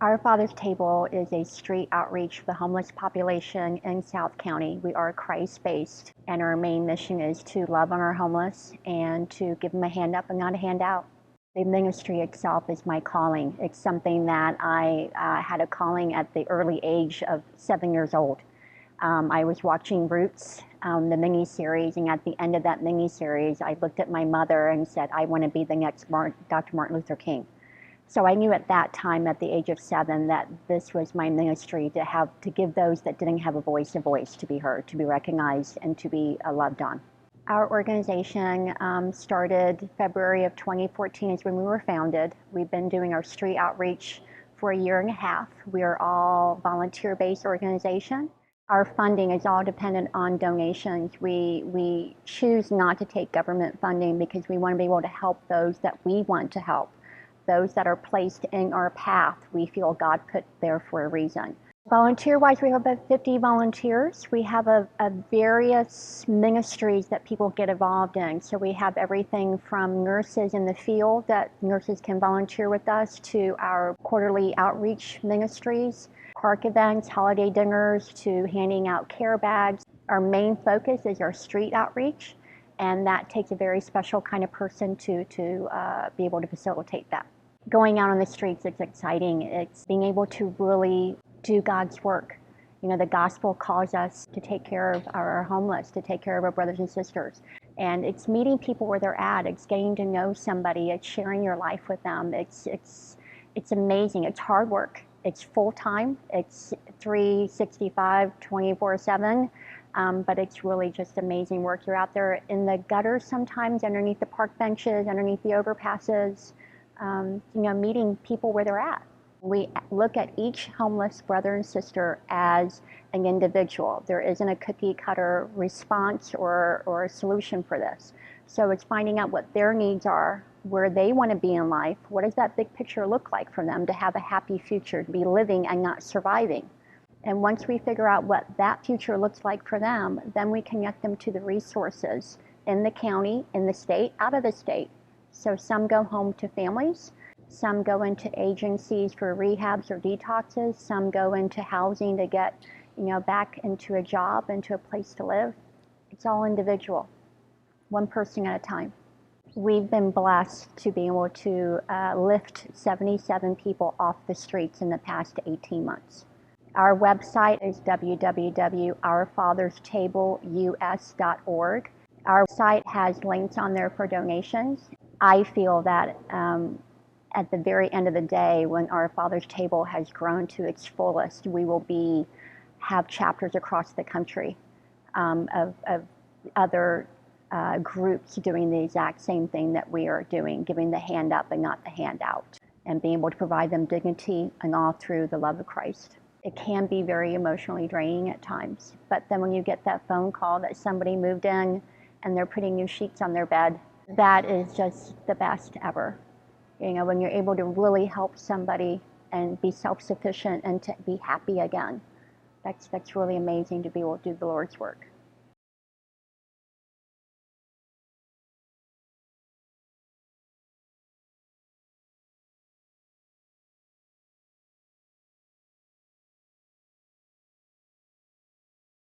Our Father's Table is a street outreach for the homeless population in South County. We are Christ-based, and our main mission is to love on our homeless and to give them a hand up and not a handout. The ministry itself is my calling. It's something that I had a calling at the early age of 7 years old. I was watching Roots, the mini-series, and at the end of that mini-series, I looked at my mother and said, I want to be the next Dr. Martin Luther King. So I knew at that time, at the age of 7, that this was my ministry, to give those that didn't have a voice, to be heard, to be recognized, and to be loved on. Our organization started February of 2014 is when we were founded. We've been doing our street outreach for a year and a half. We are all volunteer-based organization. Our funding is all dependent on donations. We choose not to take government funding because we want to be able to help those that we want to help. Those that are placed in our path, we feel God put there for a reason. Volunteer-wise, we have about 50 volunteers. We have a various ministries that people get involved in. So we have everything from nurses in the field that nurses can volunteer with us to our quarterly outreach ministries, park events, holiday dinners, to handing out care bags. Our main focus is our street outreach, and that takes a very special kind of person to be able to facilitate that. Going out on the streets, it's exciting. It's being able to really do God's work. You know, the gospel calls us to take care of our homeless, to take care of our brothers and sisters. And it's meeting people where they're at. It's getting to know somebody. It's sharing your life with them. It's amazing. It's hard work. It's full-time. It's 365, 24/7. But it's really just amazing work. You're out there in the gutters sometimes, underneath the park benches, underneath the overpasses, meeting people where they're at. We look at each homeless brother and sister as an individual. There isn't a cookie cutter response or a solution for this. So it's finding out what their needs are, where they want to be in life. What does that big picture look like for them to have a happy future, to be living and not surviving? And once we figure out what that future looks like for them, then we connect them to the resources in the county, in the state, out of the state. So some go home to families, some go into agencies for rehabs or detoxes, some go into housing to get, back into a job, into a place to live. It's all individual, one person at a time. We've been blessed to be able to lift 77 people off the streets in the past 18 months. Our website is www.ourfatherstables.us.org. Our site has links on there for donations. I feel that at the very end of the day, when Our Father's Table has grown to its fullest, we will have chapters across the country of other groups doing the exact same thing that we are doing, giving the hand up and not the handout, and being able to provide them dignity and all through the love of Christ. It can be very emotionally draining at times, but then when you get that phone call that somebody moved in and they're putting new sheets on their bed, that is just the best ever. When you're able to really help somebody and be self-sufficient and to be happy again, that's really amazing to be able to do the Lord's work.